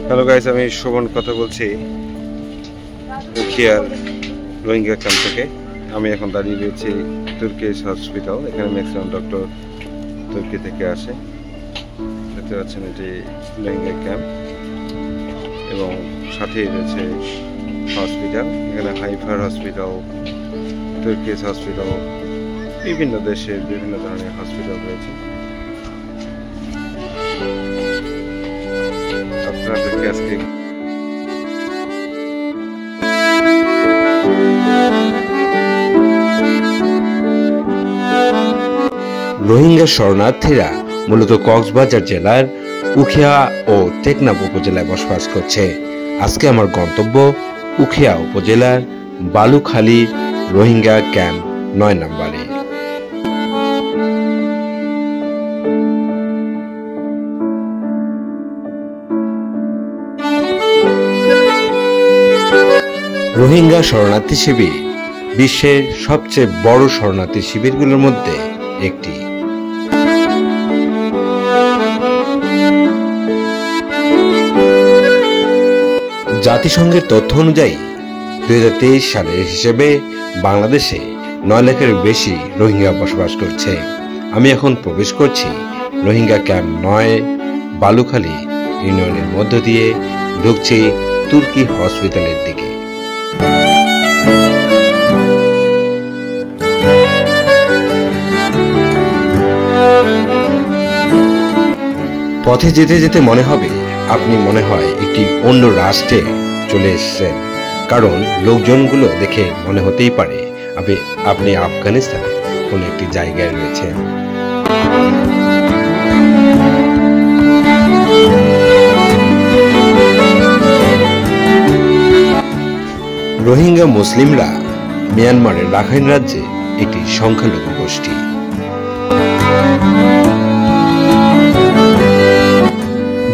Hello guys, আমি শোভন কথা বলছি উখিয়ার রোহিঙ্গা ক্যাম্প থেকে। আমি এখন দাঁড়িয়ে রয়েছি তুর্কিশ হসপিটাল। এখানে ম্যাক্সিমাম ডক্টর তুর্কি থেকে আসে। দেখতে পাচ্ছেন এটি রোহিঙ্গা ক্যাম্প এবং সাথেই রয়েছে হসপিটাল। এখানে হাইফার হসপিটাল, তুর্কিশ হসপিটাল, বিভিন্ন দেশের বিভিন্ন ধরনের হসপিটাল রয়েছে। আপনাদেরকে আজকে রোহিঙ্গা শরণার্থীরা মূলত কক্সবাজার জেলার উখিয়া ও টেকনাফ উপজেলায় বসবাস করছে। আজকে আমার গন্তব্য উখিয়া উপজেলার বালুখালী রোহিঙ্গা ক্যাম্প 9 নম্বরে। রোহিঙ্গা শরণার্থী শিবির বিশ্বের সবচেয়ে বড় শরণার্থী শিবিরগুলোর মধ্যে একটি। জাতিসংঘের তথ্য অনুযায়ী 2023 সালের হিসেবে বাংলাদেশে 9 লাখের বেশি রোহিঙ্গা বসবাস করছে। আমি এখন প্রবেশ করছি রোহিঙ্গা ক্যাম্প 9 বালুখালী ইউনিয়নের মধ্য দিয়ে ঢুকছি তুর্কি হসপিটালের দিকে। পথে যেতে যেতে মনে হবে আপনি মনে হয় একটি অন্য রাষ্ট্রে চলে এসেছেন, কারণ লোকজনগুলো দেখে মনে হতেই পারে আপনি আফগানিস্তানে কোন একটি জায়গায় রয়েছেন। রোহিঙ্গা মুসলিমরা মিয়ানমারের রাখাইন রাজ্যে একটি সংখ্যালঘু গোষ্ঠী।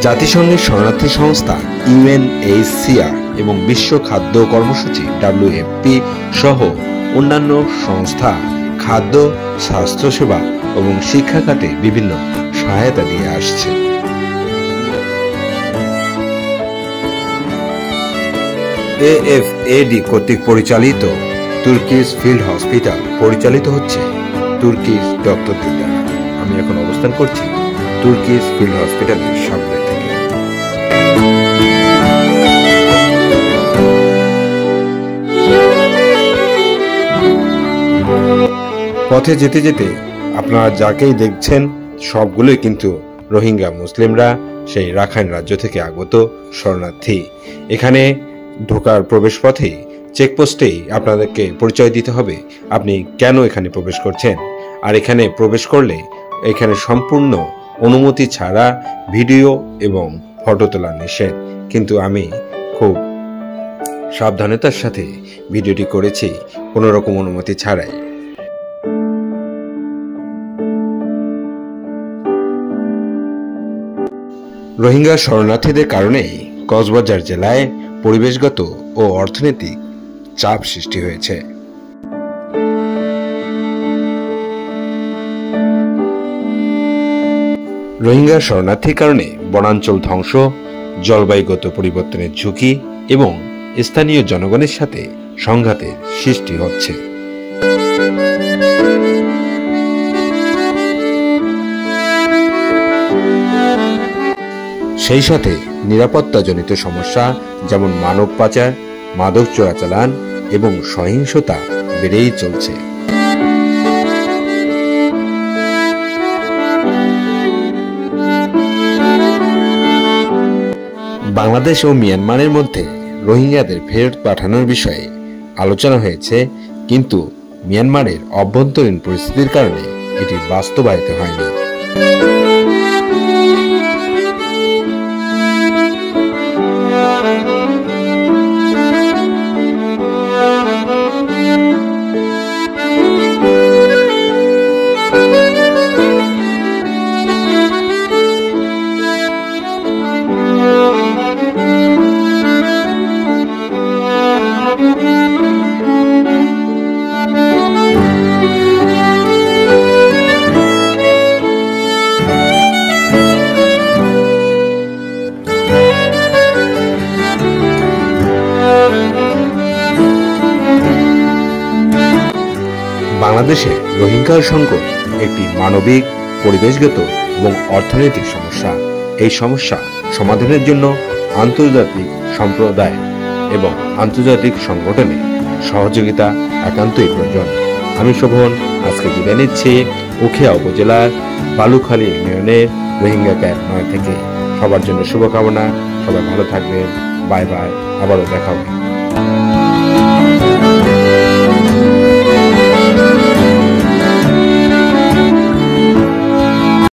জাতিসংঘের শরণার্থী সংস্থা UNHCR এবং বিশ্ব খাদ্য কর্মসূচি WFP সহ অন্যান্য সংস্থা খাদ্য, স্বাস্থ্যসেবা এবং শিক্ষা খাতে বিভিন্ন সহায়তা দিয়ে আসছে। AFAD কর্তৃক পরিচালিত তুর্কিশ ফিল্ড হসপিটাল পরিচালিত হচ্ছে তুর্কিশ ডক্টরদের দ্বারা। আমি এখন অবস্থান করছি তুর্কিশ ফিল্ড হসপিটালের সামনে থেকে। পথে যেতে যেতে আপনারা যাকেই দেখছেন সবগুলোই কিন্তু রোহিঙ্গা মুসলিমরা, সেই রাখাইন রাজ্য থেকে আগত শরণার্থী। এখানে ঢোকার প্রবেশ পথেই চেকপোস্টেই আপনাদেরকে পরিচয় দিতে হবে আপনি কেন এখানে প্রবেশ করছেন। আর এখানে প্রবেশ করলে এখানে সম্পূর্ণ অনুমতি ছাড়া ভিডিও এবং ফটো তোলা নিষেধ, কিন্তু আমি খুব সাবধানতার সাথে ভিডিওটি করেছি কোনো রকম অনুমতি ছাড়াই। রোহিঙ্গা শরণার্থীদের কারণেই কক্সবাজার জেলায় পরিবেশগত ও অর্থনৈতিক চাপ সৃষ্টি হয়েছে। রোহিঙ্গা শরণার্থীর কারণে বনাঞ্চল ধ্বংস, জলবায়ুগত পরিবর্তনের ঝুঁকি এবং স্থানীয় জনগণের সাথে সংঘাতের সৃষ্টি হচ্ছে। সেই সাথে নিরাপত্তাজনিত সমস্যা যেমন মানব পাচার, মাদক চোরাচালান এবং সহিংসতা বেড়েই চলছে। বাংলাদেশ ও মিয়ানমারের মধ্যে রোহিঙ্গাদের ফেরত পাঠানোর বিষয়ে আলোচনা হয়েছে, কিন্তু মিয়ানমারের অভ্যন্তরীণ পরিস্থিতির কারণে এটি বাস্তবায়িত হয়নি। বাংলাদেশে রোহিঙ্গার সংকট একটি মানবিক, পরিবেশগত এবং অর্থনৈতিক সমস্যা। এই সমস্যা সমাধানের জন্য আন্তর্জাতিক সম্প্রদায় এবং আন্তর্জাতিক সংগঠনের সহযোগিতা একান্তই প্রয়োজন। আমি শোভন আজকে বিদায় নিচ্ছি উখিয়া উপজেলার বালুখালী ইউনিয়নের রোহিঙ্গা ক্যাম্প 9 থেকে। সবার জন্য শুভকামনা, সবাই ভালো থাকবেন। বাই বাই, আবারও দেখা হবে।